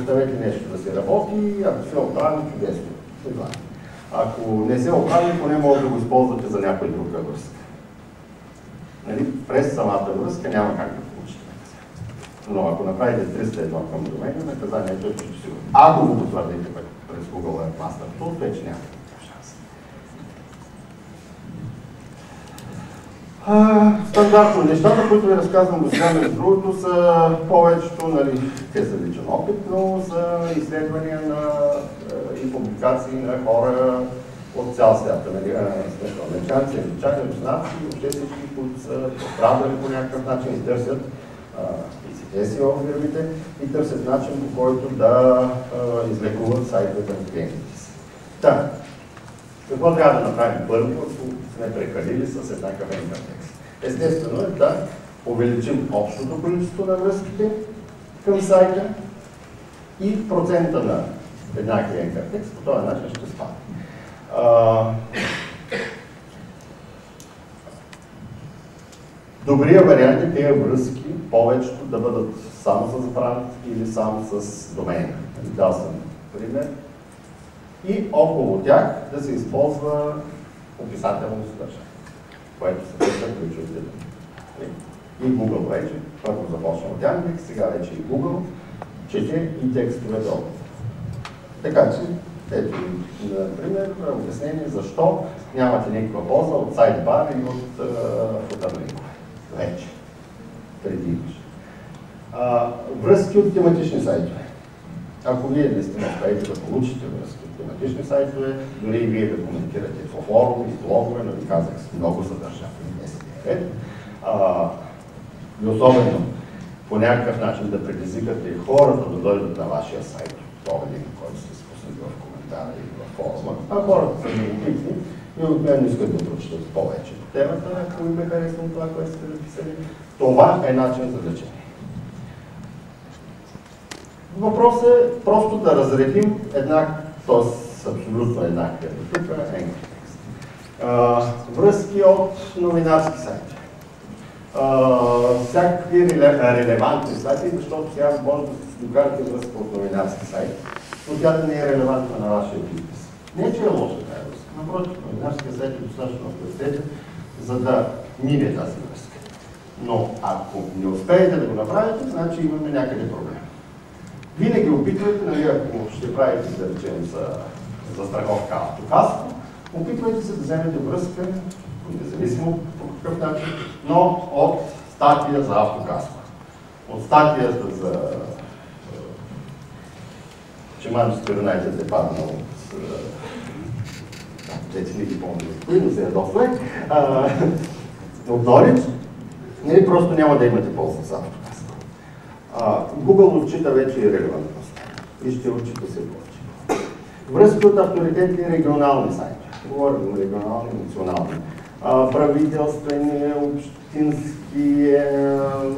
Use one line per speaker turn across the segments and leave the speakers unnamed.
оставете нещо да се работи, ако се оправи, чудесно. Ако не се оправи, поне може да го използвате за някоя друга връзка. Нали? През самата връзка няма как да получите наказание. Но ако направите 301 към домена, наказанието е почти сигурно. Ако го потвърдите през Google Webmaster Tools, вече няма шанс. Стандартно нещата, които ви разказвам до сега, между другото, са повечето, нали, те са личен опит, но са изследвания и публикации на хора от цял свят. Американци, англичани, руснаци, въобще всички, които са пострадали по някакъв начин и търсят SEO фирмите и търсят начин, по който да излекуват сайтовете на клиентите си. Та, какво трябва да направим първо, ако сме прекалили с еднакъв интертекст? Естествено е да увеличим общото количество на връзките към сайта и процента на еднаквия интертекст, по този начин ще спадне. Добрият вариант е тези връзки повечето да бъдат само с бранд или само с домейна. Дал съм пример. И около тях да се използва описателно съдържание, което се търсят ключовите думи. И Google вече, първо започна от Яндекс, сега вече и Google, чете и текстовете около. Така че, ето, например, обяснение защо нямате никаква полза от сайдбар и от футърлинкове. Вече. Преди имаш. Връзки от тематични сайтове. Ако вие наистина успеете да получите връзки от тематични сайтове, дори и вие да коментирате в форуми, в блогове, нали казах, много съдържателни ред. И особено по някакъв начин да предизвикате хората да дойдат на вашия сайт, този линк, който сте спуснали в коментара или в форума, а хората са любопитни и обикновено искат да прочитат повече по темата, ако им е харесано това, което сте написали. Това е начин за лечение. Въпросът е просто да разредим т.е. абсолютно еднакви тук енкотекст. Връзки от новинарски сайти. Всякакви релевантни сайти, защото сега може да си докарате връзка от новинарски сайт, но тя да не е релевантна на вашия бизнес. Не, че е лоша тази връзка. Напротив, новинарския сайт е достатъчно авторитетен, за да мине тази връзка. Но ако не успеете да го направите, значи имаме някъде проблем. Винаги опитвайте, нали, ако ще правите, да речем, за страховка автокаско, опитвайте се да вземете връзка, независимо по какъв начин, но от статия за автокаско. От статията за че Манчестър Юнайтед е паднал от не ги помня кои, но се е дофле, от Норич, нали, просто няма да имате полза с автокаско. Google отчита вече и релевантност и ще отчита се повече. Връзки от авторитетни регионални сайти. Говорим регионални, национални. Правителствени, общински,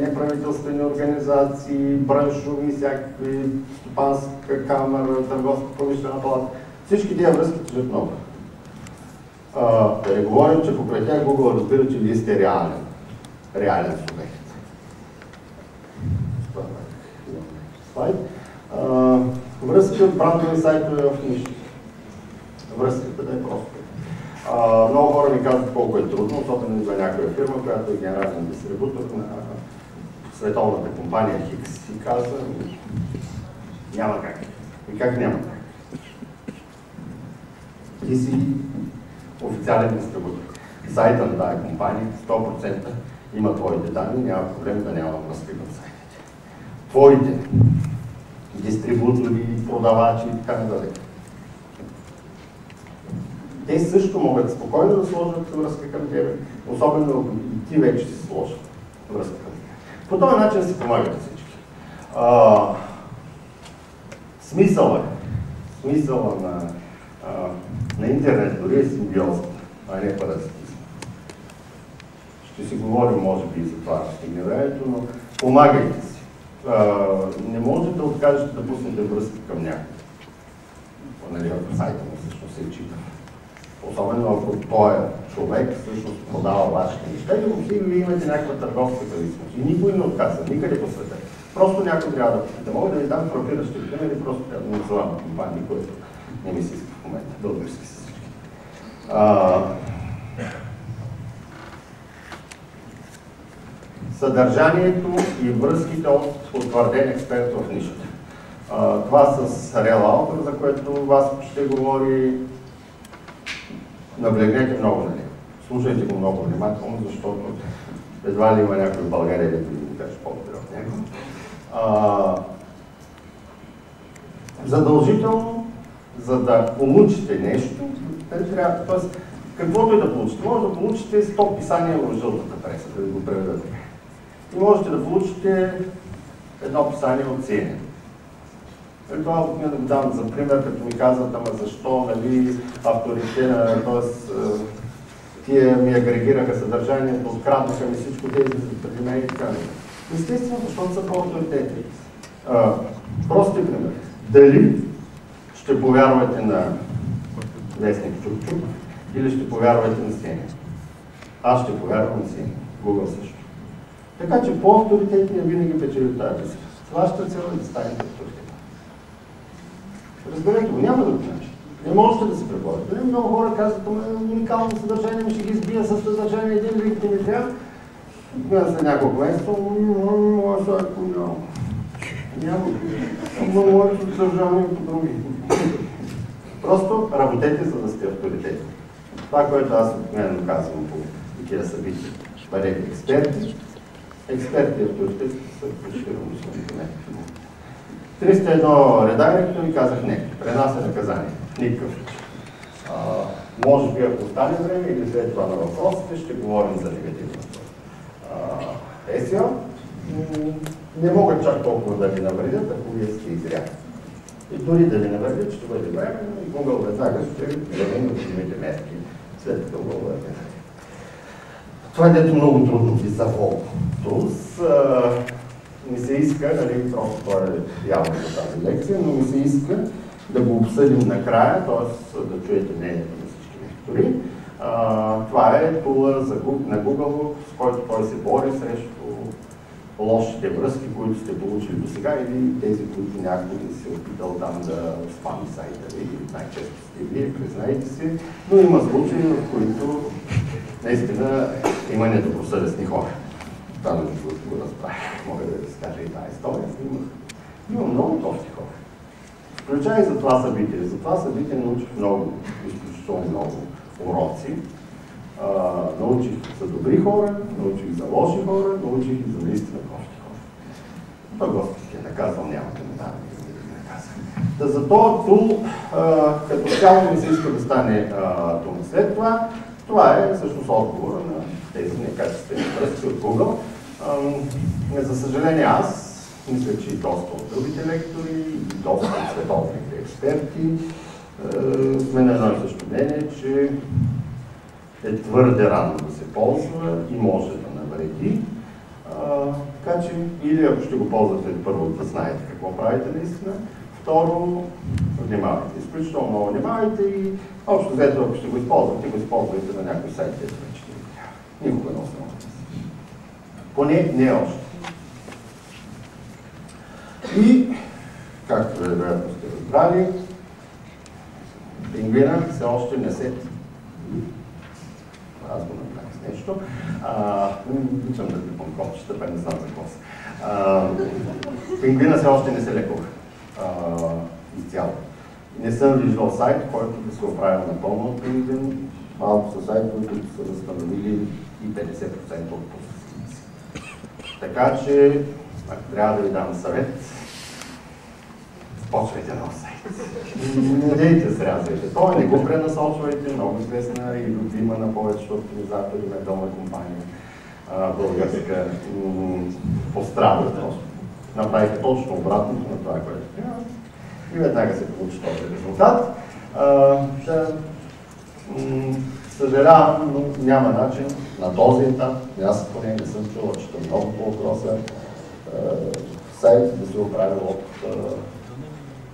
неправителствени организации, браншови, всякакви, стопанска камера, търговска промишлена палата. Всички тези връзки тежат много. Да не говорим, че покрай тях Google разбира, че вие сте реален субект. Връзки от брандови сайтове в нишите. Връзката да е просто. Много хора ми казват колко е трудно, особено за някоя фирма, която е генерален дистрибутор на световната компания Хикс и казва, няма как. И как няма как? Ти си официален дистрибутор. Сайта на тази компания 100% има твоите данни, няма проблем да няма връзки в сайтите. Твоите дистрибутори, продавачи и така нататък. Те също могат спокойно да сложат връзка към тебе, особено ако и ти вече си сложат връзка към тебе. По този начин си помагат всички. Смисъла на интернет дори е симбиоза, а не паразитизм. Ще си говорим, може би, и за това стигне времето, но помагайте си. Не можете да откажете да пуснете връзка към някой. Нали, ако сайта му всъщност се чита. Особено ако той човек всъщност продава вашите неща и въобще вие имате някаква търговска зависимост. И никой не отказва, никъде по света. Просто някой трябва да мога да ви дам фрапиращи примери, просто трябва да назовам компании, които не ми се иска в момента. Български са всички. Съдържанието и връзките от утвърден експерт в нишата. Това с Real Author, за което вас ще говори, наблегнете много на него. Слушайте го много внимателно, защото едва ли има някой в България, да ви каже по-добре от него. Задължително, за да получите нещо, т.е. каквото и да получите, може да получите 100 писания в жълтата преса, да ви го преведа така. И можете да получите едно писание от CNN. Това да го дам за пример, като ми казват, ама защо, нали, авторите на, т.е. тия ми агрегираха съдържанието, откраднаха ми всичко тези преди мен и така. Естествено, защото са по-авторитетни. Прости пример. Дали ще повярвате на вестник Чук-Чук или ще повярвате на CNN? Аз ще повярвам на CNN. Google също. Така че по-авторитетния винаги печели тази битка. С вашата цел е да станете авторитетни. Разберете го, няма друг начин. Не можете да се преборите. Много хора казват, уникално съдържание, ми ще ги избия с съдържание, един вид не ми трябва. Гледам след няколко месеца, моя сайт няма. Няма моето съдържание по други. Просто работете, за да сте авторитетни. Това, което аз обикновено казвам по такива събития. Бъдете експерти. Експерти и авторитети са по-широко сме. 301 редактор ми казах не. Пренася наказание. Никакъв. Може би, ако остане време или след това на въпросите, ще говорим за негативното. SEO не могат чак толкова да ви навредят, ако вие сте изрядни. И дори да ви навредят, ще бъде време, и Google веднага ще вземе необходимите мерки след като го бъде. Това е дето много трудно би завол. Ми се иска, нали, просто това е явно за тази лекция, но ми се иска да го обсъдим накрая, т.е. да чуете мнението на всички лектори. Това е тула на Google, с който той се бори срещу лошите връзки, които сте получили до сега или тези, които някой се опитал там да спами сайта ви. Най-често сте вие, признайте си, но има случаи, в които наистина има недобросъвестни хора. Това между другото го разправих, мога да ви скажа и тази история. Има много точни хора. Включая и за това събитие. За това събитие научих много, изключително много уроци. Научих за добри хора, научих за лоши хора, научих и за наистина лоши хора. Това Господ ще наказал, няма да ме дава да ги наказва. За този тул, като цяло ми се иска да стане дума след това. Това е всъщност отговора на тези некачествени връзки от Google. За съжаление аз, мисля, че и доста от другите лектори, и доста от световните експерти сме на едно и също мнение, че е твърде рано да се ползва и може да навреди. Така че, или ако ще го ползвате първо да знаете какво правите наистина, второ, внимавайте. Изключително много внимавайте и общо взето, ако ще го използвайте на някой сайт, където вече не го трябва. Никога не основате се. Поне не още. И, както вероятно сте разбрали, пингвина все още не се... Аз го направих с нещо. Обичам да клипам копчета, бе не знам за какво са. Пингвина все още не се лекува изцяло. Не съм виждал сайт, който да се оправил напълно от пингвин. Малко са сайтове, които са възстановили и 50% от посетителите си. Така че, ако трябва да ви дам съвет, почвайте нов сайт. Не дейте се рязайте. Той не го пренасочвайте, много известна и любима на повечето оптимизатори на долна компания българска пострада просто. Направите точно обратното на това, което трябва. И веднага се получи този резултат. Съжалявам, но няма начин на този етап. Аз поне не съм чувал, че много по въпроса сайт да се оправи от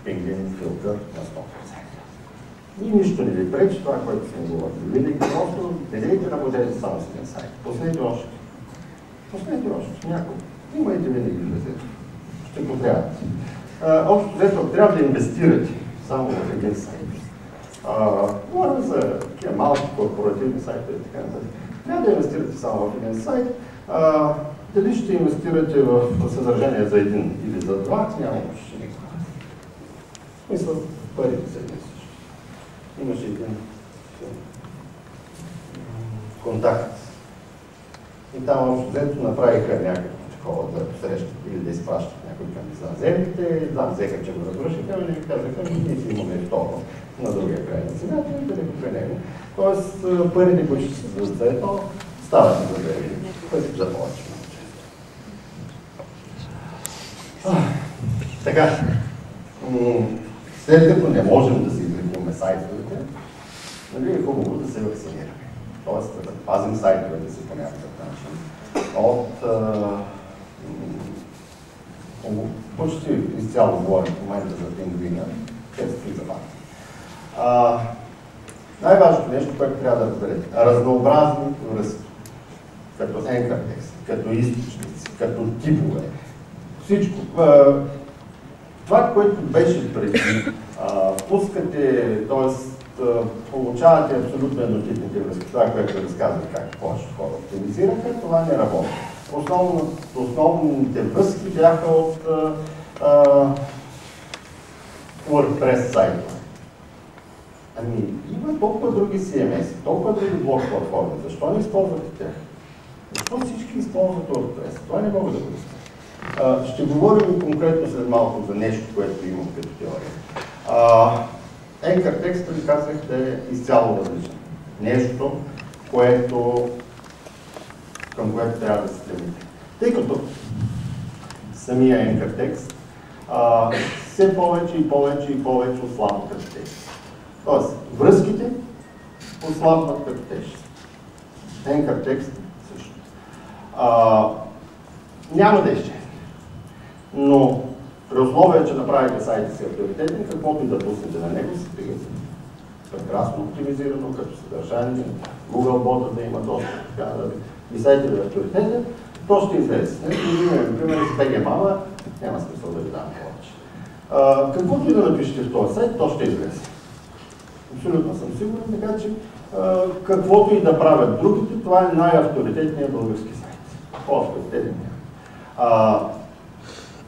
пингвин филтър на 100%. И нищо не ви пречи това, което сме говорили. Винаги просто не дейте да можете само с един сайт. Пуснете още. Пуснете още. Няколко. Имайте винаги влезете. ще потрябват. Общо взето, трябва да инвестирате само в един сайт. Говорим за такива малки корпоративни сайтове и така нататък. Трябва да инвестирате само в един сайт. Дали ще инвестирате в съдържание за един или за два, няма общо никога. В смисъл, парите са един също. Имаше един контакт. И там общо взето направиха някакво такова да посрещат или да изпращат някой към извънземните. Там взеха, че го разрушиха, и ми казаха, ние си имаме второ на другия край на цената и да не покрай него. Тоест, парите, които ще се дадат за едно, стават за две или пъти за повече. Така, след като не можем да си излекуваме сайтовете, нали е хубаво да се вакцинираме. Тоест да пазим сайтовете си по някакъв начин от почти изцяло говорим в момента за пингвина, често и за факти. Най-важното нещо, което трябва да разберете, разнообразни връзки, като anchor текст, като източници, като типове, всичко. Това, което беше преди, пускате, т.е. получавате абсолютно еднотипните връзки. Това, което разказвах как повечето хора оптимизираха, това не работи. Основните връзки бяха от WordPress сайтове. Ами, има толкова други CMS, толкова други блок платформи. Защо не използвате тях? Защо всички използват WordPress? Това не мога да го използвам. Ще говорим конкретно след малко за нещо, което имам като теория. Anchor текстът ви казах да е изцяло различен. Нещо, към което трябва да се стремите. Тъй като самия anchor текст все повече и повече и повече ослабва като тежест. Тоест, връзките ослабват като тежест. Anchor текст също. Няма да изчезне. Но при условие, че направите сайта си авторитетен, каквото и да пуснете на него, се стигате прекрасно оптимизирано, като съдържание, Google бота да има достъп, така да и сайтът ви е авторитетен, то ще излезе. Например, с BG Mama, няма смисъл да ви дам повече. Каквото и да напишете в този сайт, то ще излезе. Абсолютно съм сигурен, така че каквото и да правят другите, това е най-авторитетният български сайт. По-авторитетният.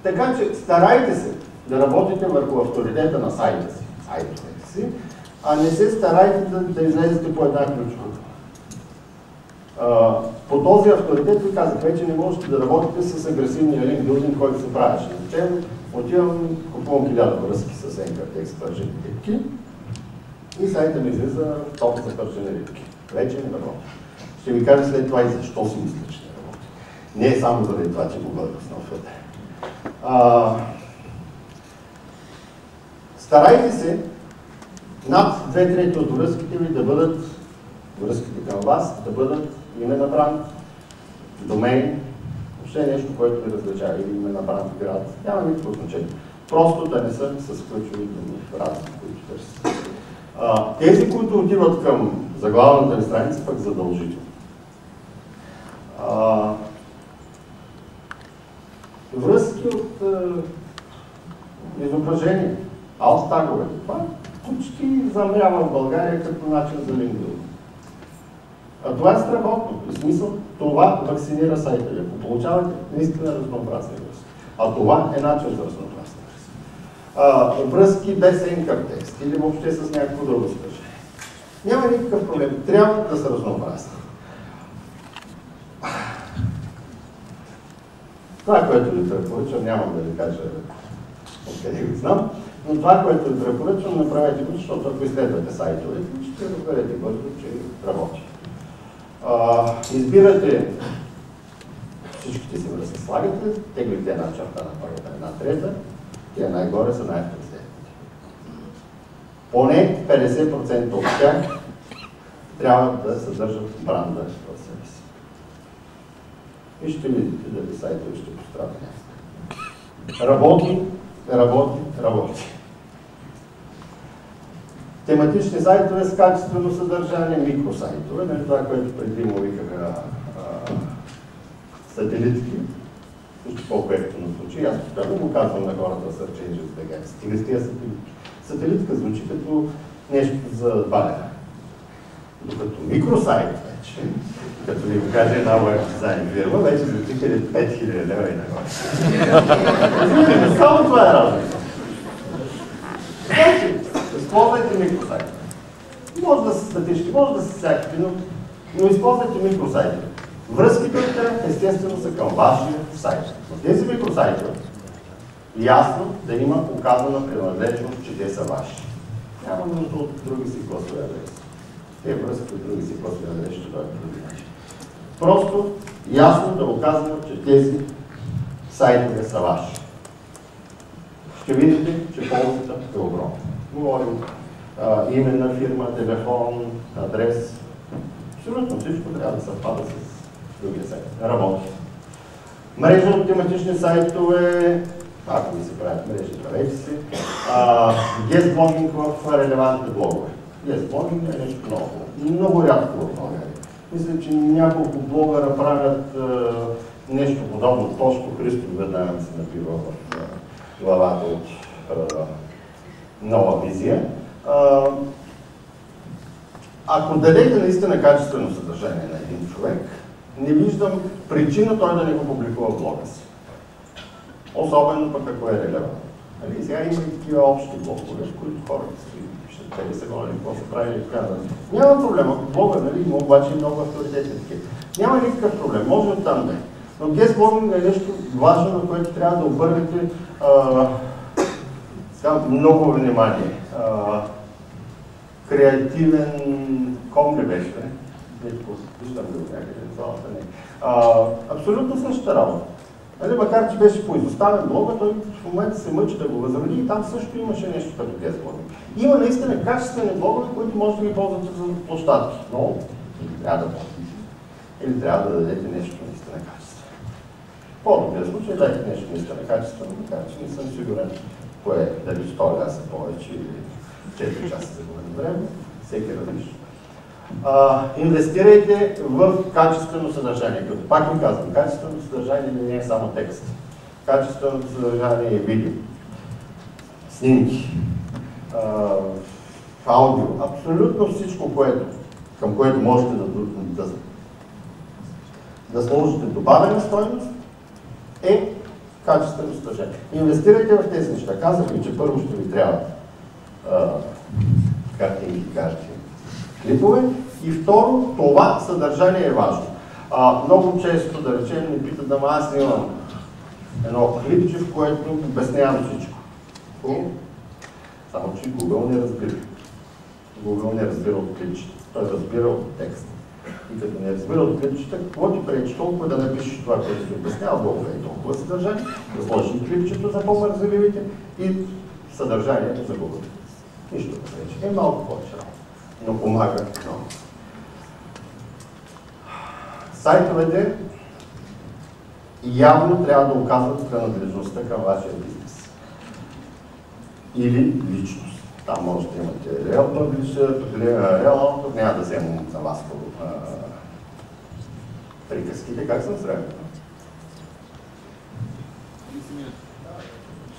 Така че старайте се да работите върху авторитета на сайта си, сайтовете си, а не се старайте да излезете по една ключова. По този авторитет ви казах, вече не можете да работите с агресивния линк билдинг, който се правеше. Зачем? Отивам, купувам 1000 връзки с anchor текст, пържени рибки и сайта ми излиза топ за пържени рибки. Вече не работи. Ще ви кажа след това и защо си мисля, че не работи. Не е само заради това, че го бъдат. Старайте се над 2/3 от връзките ви да бъдат, връзките към вас, да бъдат име на бранд, домейн, въобще нещо, което ви различава, или име на бранд, град, няма никакво значение. Просто да не са с ключови думи, разни, които търсите. Тези, които отиват към заглавната ни страница, пък задължително. Връзки от изображение, alt-тагове. Това почти замрява в България като начин за линкбилдинг. Това е страхотно. В смисъл, това вакцинира сайта ви. Ако получавате наистина разнообразни връзки. Това е начин за разнообразни връзки. Връзки без anchor текст или въобще с някакво друго съдържание. Няма никакъв проблем. Трябва да са разнообразни. Това, което ви препоръчвам, нямам да ви кажа откъде го знам, но това, което ви препоръчвам, направете го, защото ако изследвате сайтовете, ще разберете бързо, че работи. Избирате всичките си връзки, слагате, теглите една черта на първата, една трета, тия най-горе са най-авторитетните. Поне 50% от тях трябва да съдържат бранда в себе си. И ще видите дали сайтове ще пострадат някакъв. Работи, работи, работи. Тематични сайтове с качествено съдържание, микросайтове, това, което преди му викаха сателитки, също по-коректно звучи. Аз постоянно го казвам на хората в Search Engines BG. Стига с тия сателитки. Сателитка звучи като нещо за валяне. Докато микросайт вече, като ви го каже една веб дизайн фирма, вече за 5000 лева и нагоре. Само това е разлика. Значи, използвайте микросайт. Може да са статични, може да са всякакви, но използвайте микросайти. Връзките естествено са към вашия сайт. В тези микросайти ясно да има указана принадлежност, че те са ваши. Няма нужда от други си класове адреси. Те връзки от други си класове адреси ще дойдат други начин. Просто ясно да указвам, че тези сайтове са ваши. Ще видите, че ползата е огромна. Говорим име на фирма, телефон, адрес. Абсолютно всичко трябва да съвпада с другия сайт. Работи. Мрежа от тематични сайтове, ако ви се правят мрежи, правете си. Гест-блогинг в релевантни блогове. Гест-блогинг е нещо много. Много рядко в България. Мисля, че няколко блогъра правят нещо подобно. Точно Христо веднага ми се напива в главата от нова визия. Ако дадете наистина качествено съдържание на един човек, не виждам причина той да не го публикува в блога си. Особено пък ако е релевантно. Сега има и такива общи блогове, в които хората ще те се говорят какво са правили и така нататък. Няма проблем, ако блога, има обаче и много авторитети такива. Няма никакъв проблем, може оттам да е. Но гест-блогинг е нещо важно, на което трябва да обърнете много внимание. Креативен ком ли беше? Виждам ли го някъде в залата? Не. Абсолютно същата работа. Макар че беше поизоставен блога, той в момента се мъчи да го възроди и там също имаше нещо като гест-блогинг. Има наистина качествени блогове, които може да ги ползвате за площадки. Но или трябва да платите, или трябва да дадете нещо наистина качествено. По-добрия случай дайте нещо наистина качествено, така че не съм сигурен кое дали 100 ляса повече или 4 часа за голямо време, всеки различно. Инвестирайте в качествено съдържание. Като пак ви казвам, качествено съдържание не е само текст. Качественото съдържание е видео, снимки, аудио, абсолютно всичко, към което можете да сложите добавена стойност, е качествено съдържание. Инвестирайте в тези неща. Казах ви, че първо ще ви трябва картинки, карти, клипове. И второ, това съдържание е важно. Много често, да речем, ми питат, ама аз имам едно клипче, в което обяснявам всичко. Само че Google не разбира. Google не разбира от клипчета. Той разбира от текста. И като не разбира от клипчета, какво ти пречи толкова да напишеш това, което си обяснява, Google е толкова съдържание, да сложиш и клипчето за по-мързеливите и съдържанието за Google. Нищо не пречи. Е малко повече работа, но помага много. Сайтовете явно трябва да оказват принадлежността към вашия бизнес. Или личност. Там може да имате Real Publisher, Real Author, няма да вземам за вас по приказките. Как съм сред?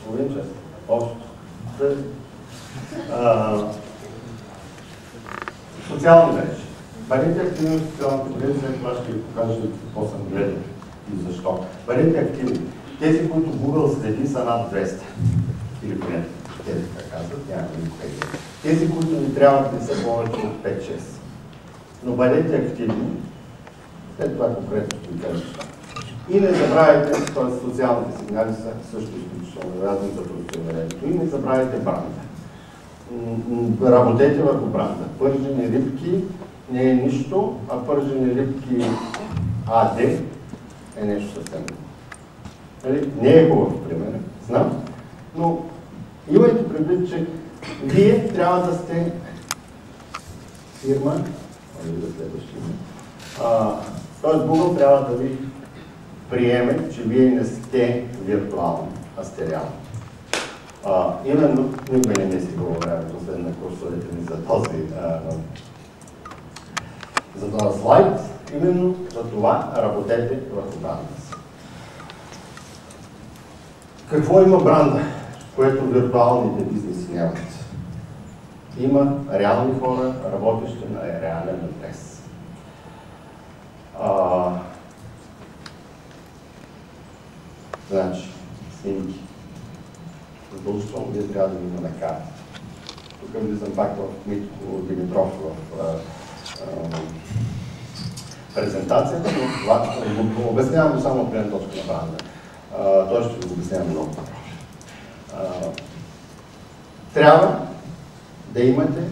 Половин час. Общо. Социални мрежи. Бъдете активни в социалните мрежи, след това ще ви покажа какво съм гледал и защо. Бъдете активни. Тези, които Google следи, са над 200. Или поне тези, така казват, няма никога. Тези, които ни трябват, не са повече от 5-6. Но бъдете активни. След това конкретно ще ви кажа. И не забравяйте, т.е. социалните сигнали са също изключително важни за позиционирането. И не забравяйте бранда. Работете върху бранда. Пържени рибки не е нищо, а пържени рибки АД е нещо съвсем. Не е хубав, пример, знам, но имайте предвид, че вие трябва да сте фирма, или да следващия, т.е. Google трябва да ви приеме, че вие не сте виртуални, а сте реални. Именно, никога не си говоря след на курсовете ми за този слайд, именно за това работете върху бранда си. Какво има бранда, което виртуалните бизнеси нямат? Има реални хора, работещи на реален адрес. Значи, снимки. Задължително вие трябва да има на карта. Тук влизам пак в Митко Димитров в презентацията, но това го обяснявам само от гледна точка на бранда. Той ще го обяснява много по-добре. Трябва да имате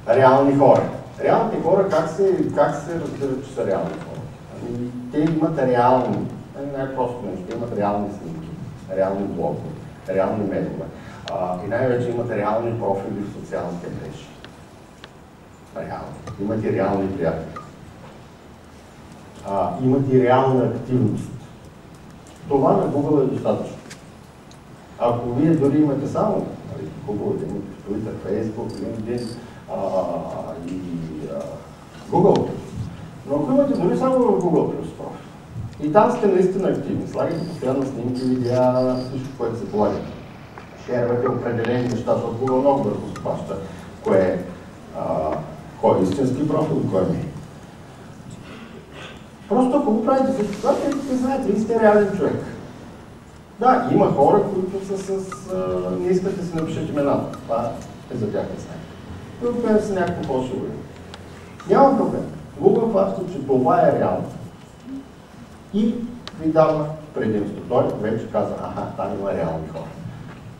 реални хора. Реалните хора, как се разбират, че са реални хора? Те имат реални, най-просто нещо, те имат реални снимки, реални блогове, реални медове. И най-вече имат реални профили в социалните мрежи. Реални. Имат и реални приятели. Имат и реална активност. Това на Google е достатъчно. Ако вие дори имате само Google, имате Twitter, Facebook, LinkedIn и Google+, но ако имате дори само в Google+, профил, и там сте наистина активни, слагате постоянно снимки, видеа, всичко, което се полага. Шервате определени неща, защото Google много бързо схваща кой е истински профил и кой не е. Просто ако го правите всичко това, те знаете, вие сте реален човек. Да, има хора, които са с... не искат да си напишат имената. Това е за тях не знае. Друго са някакво по-сигурно. Няма проблем. Google хваща, че това е реално. И ви дава предимство. Той вече каза, там има реални хора.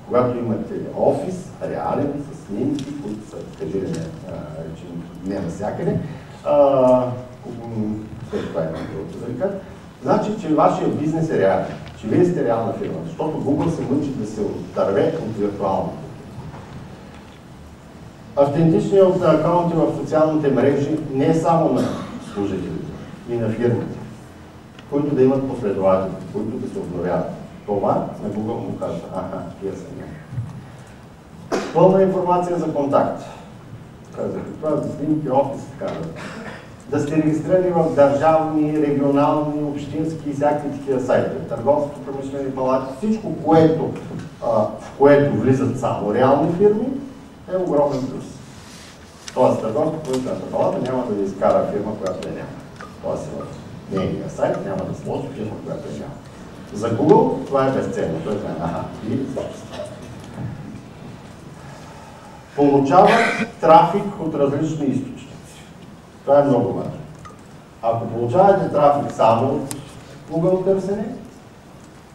Когато имате офис, реален, с снимки, които са, не навсякъде, това е другото да ви кажа, значи, че вашия бизнес е реален, че вие сте реална фирма, защото Google се мъчи да се отърве от виртуално. Автентичният акаунти в социалните мрежи не е само на служителите и на фирмите, които да имат последователи, които да се обновяват. Това на Google му казва, тия са няма. Пълна информация за контакт. Казах, това за снимки, офис, така да сте регистрирани в държавни, регионални, общински и всякакви такива сайтове. Търговско, промишлени палати, всичко, в което влизат само реални фирми, е огромен плюс. Тоест, търговско промишлената палата няма да ви изкара фирма, която няма. Тоест, в нейния сайт няма да сложи фирма, която няма. За Google това е безценно. Той знае, и собствено. Получават трафик от различни източници. Това е много важно. Ако получавате трафик само от Google търсене,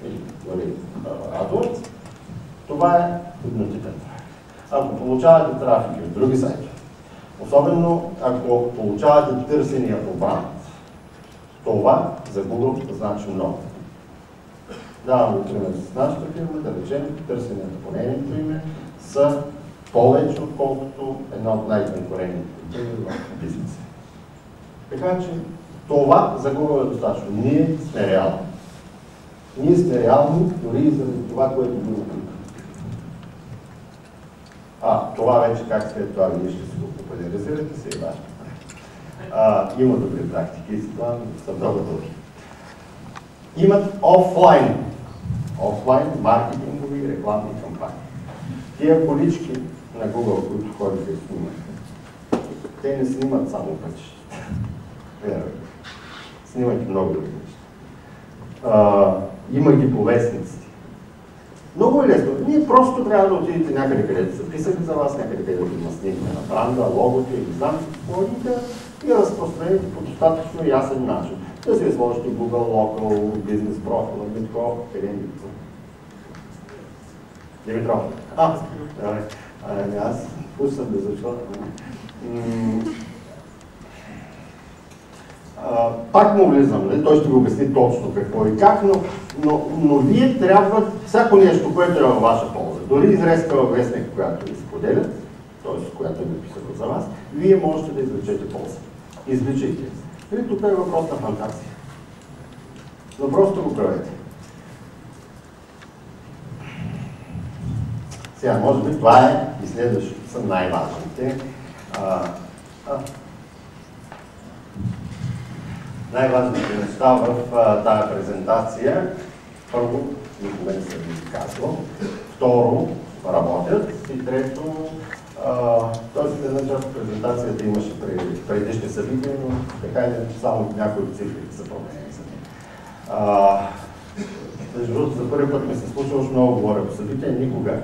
или AdWords, това е еднотипен трафик. Ако получавате трафик от други сайти, особено ако получавате търсения по бранд, това за Google значи много. Давам го пример с нашата фирма, да речем, търсенията по нейното име са повече, отколкото една от най-конкурентните в бизнеса. Така че това за Google е достатъчно. Ние сме реални. Ние сме реални, дори и заради това, което го тук. Това вече как след това вие ще се го популяризирате, се е важно. Има добри практики и за това са много добри. Имат офлайн маркетингови и рекламни кампании. Тия колички на Google, които ходиха и снимаха, те не снимат само пътищата. Снимат и много други неща. Има ги по вестниците. Много е лесно. Ние просто трябва да отидете някъде, където са писали за вас, някъде, където има снимка на бранда, логото или знам какво и разпространите по достатъчно ясен начин. Да си сложите Google Local, бизнес профил, Димитров, къде е Димитров? Димитров. Аз пуснам да защо. Пак му влизам, той ще ви обясни точно какво и как, но вие трябва всяко нещо, което е във ваша полза, дори изрезка във вестник, която ви споделят, т.е. която е написано за вас, вие можете да извлечете полза. Извличайте. Тук е въпрос на фантазия. Но просто го правете. Сега, може би това е и следващото са най-важните. Най-важните неща в тази презентация. Първо, никога не съм ви казвал. Второ, работят. И трето, т.е. една част от презентацията имаше предишни събития, но така и само някои от цифрите са променени за мен. Между другото, за първи път ми се случва, още много говоря по събития, никога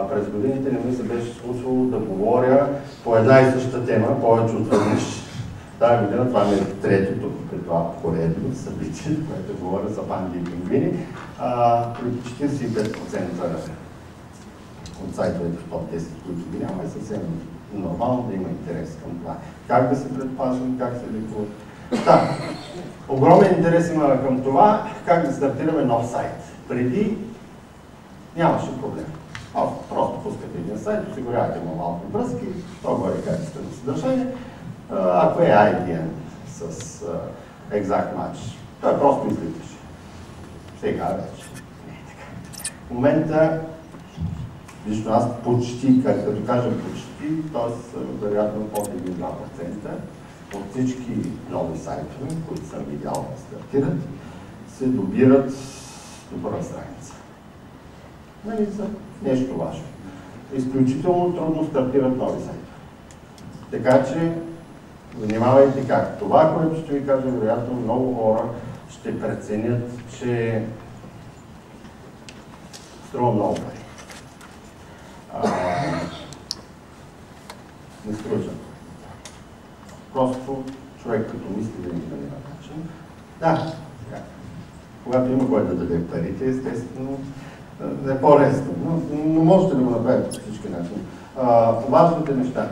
през годините не ми се беше случвало да говоря по една и съща тема повече от веднъж. Тази година това ми е третото, това поредно събитие, което говоря за панди и пингвини. При 45% от сайтовете в топ 10, които ги няма, е съвсем нормално да има интерес към това. Как да се предпазвам, как се лекуват. Да, огромен интерес има към това, как да стартираме нов сайт. Преди нямаше проблем. Просто пускате един сайт, осигурявате му малко връзки, то горе качествено съдържание. Ако е IDN с Exact Match, той просто излиташе. Сега вече не е така. В момента, лично аз почти, като кажа почти, т.е. вероятно под 1-2% от всички нови сайтове, които съм видял да стартират, се добират до първа страница. Нали са нещо важно. Изключително трудно стартират нови сайтове. Така че, внимавайте как. Това, което ще ви кажа, вероятно много хора ще преценят, че струва много пари. Не струва. Просто човек като мисли да ни даде на начин. Да, така. Когато има кой да даде парите, естествено, е по-лесно, но можете да го направите по всички начини. Важните неща.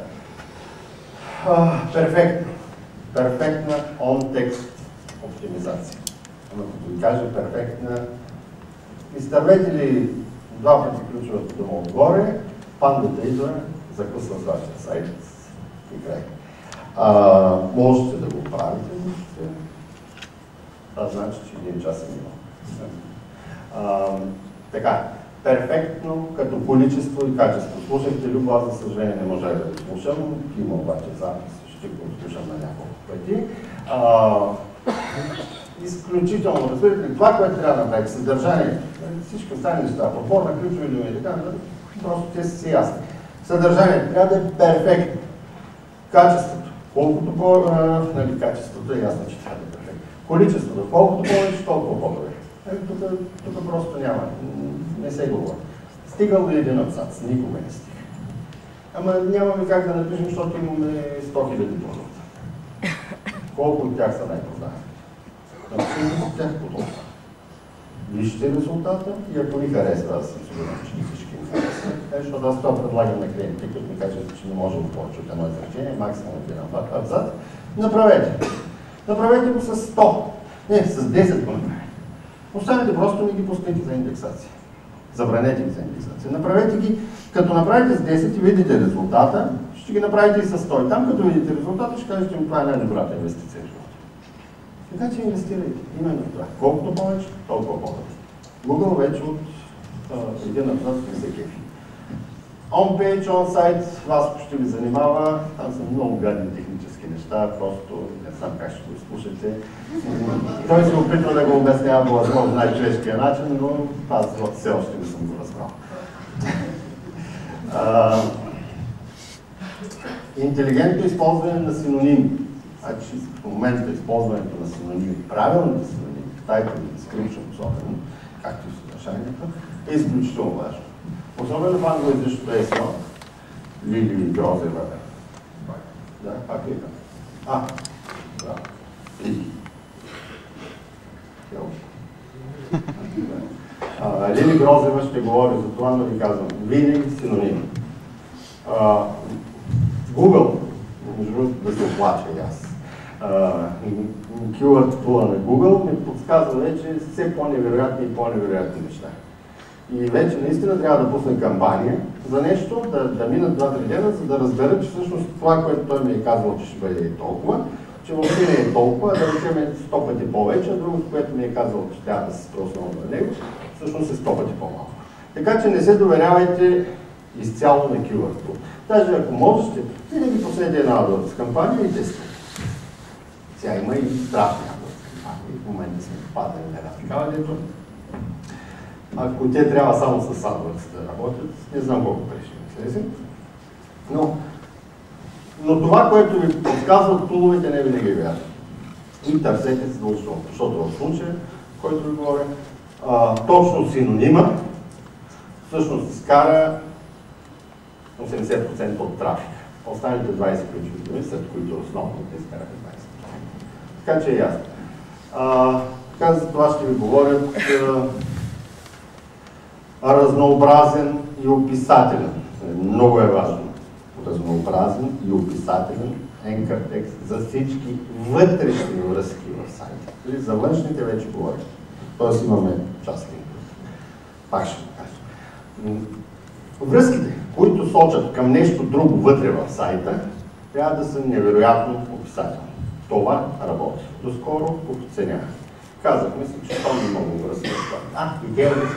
Перфектна on-text оптимизация. Ама като ви кажа перфектна, изтървете ли два пъти ключовата дума отгоре, пандата идва, закъсва с вашия сайт и край. Можете да го правите, това значи, че един час е минал. Така, перфектно като количество и качество. Слушахте Любо, аз за съжаление не можах да ви слушам, има обаче запис, ще го слушам на няколко пъти. Изключително, разбирате ли, това, което трябва да направи, съдържание, всички останали неща, подбор на ключови думи и така, просто те са си ясни. Съдържание трябва да е перфектно. Качеството, колкото нали, качеството е ясно, че трябва да е перфектно. Количеството, колкото повече, толкова по-добре. Тук просто няма, не се говори. Стигал ли един абзац? Никога не стига. Ама нямаме как да напишем, защото имаме 100 000 продукта. Колко от тях са най-продавани? Напишем от тях по-толкова. Вижте резултата и ако ви харесва, аз съм сигурен, че не всички ми харесва, защото аз това предлагам на клиентите, които ми кажат, че не може да повече от едно изречение, максимум от един абзац. Направете. Направете го с 100. Не, с 10 го направете. Останете просто не ги пускайте за индексация. Забранете ги за индексация. Направете ги, като направите с 10 и видите резултата, ще ги направите и с 100. Там като видите резултата, ще кажете, че това е най-добрата инвестиция. Така че инвестирайте. Именно това. Колкото повече, толкова повече. Google вече от един абзац не се кефи. On-page, on-site, вас ще ви занимава. Там са много гадни технически неща, просто не знам как ще го изслушате. Той се опитва да го обяснява по възможно най-човешкия начин, но аз все още не съм го разбрал. Интелигентно използване на синоними. Значи в момента използването на синоними, правилните синоними, title и description особено, както и съдържанието, е изключително важно. Особено в англоязичното ЕСО, Лили Грозева. Да, пак е така. Да. Лили Грозева ще говори за това, но ви казвам, винаги синоними. Google, между другото да се оплача и аз. Keyword Tool на Google ми подсказва вече все по-невероятни и по-невероятни неща. И вече наистина трябва да пусне кампания за нещо, да минат 2-3 дена, за да разбера, че всъщност това, което той ми е казал, че ще бъде толкова, че въобще не е толкова, да речем 100 пъти повече, а другото, което ми е казал, че трябва да се спре основно на него, всъщност е 100 пъти по-малко. Така че не се доверявайте изцяло на Keyword Tool. Даже ако можете, винаги пуснете една AdWords кампания и тестите. Сега има и страшни AdWords кампании. В момента сме попадали на една такава, дето ако те трябва само с AdWords да работят, не знам колко пари ще излезе. Но това, което ви подсказват туловете, не винаги е вярно. И търсете задължително, защото в случая, който ви говоря, точно синонима всъщност изкара 80% от трафика. Останалите 20 ключови думи, след които основно те изкараха 20%. Така че е ясно. Така за това ще ви говоря разнообразен и описателен. Много е важно. Разнообразен и описателен anchor текст за всички вътрешни връзки в сайта. За външните вече говорим. Тоест имаме част линкове. Пак ще го кажа. Връзките, които сочат към нещо друго вътре в сайта, трябва да са невероятно описателни. Това работи. Доскоро го оценях. Казахме си, че това много връзки. И тези връзки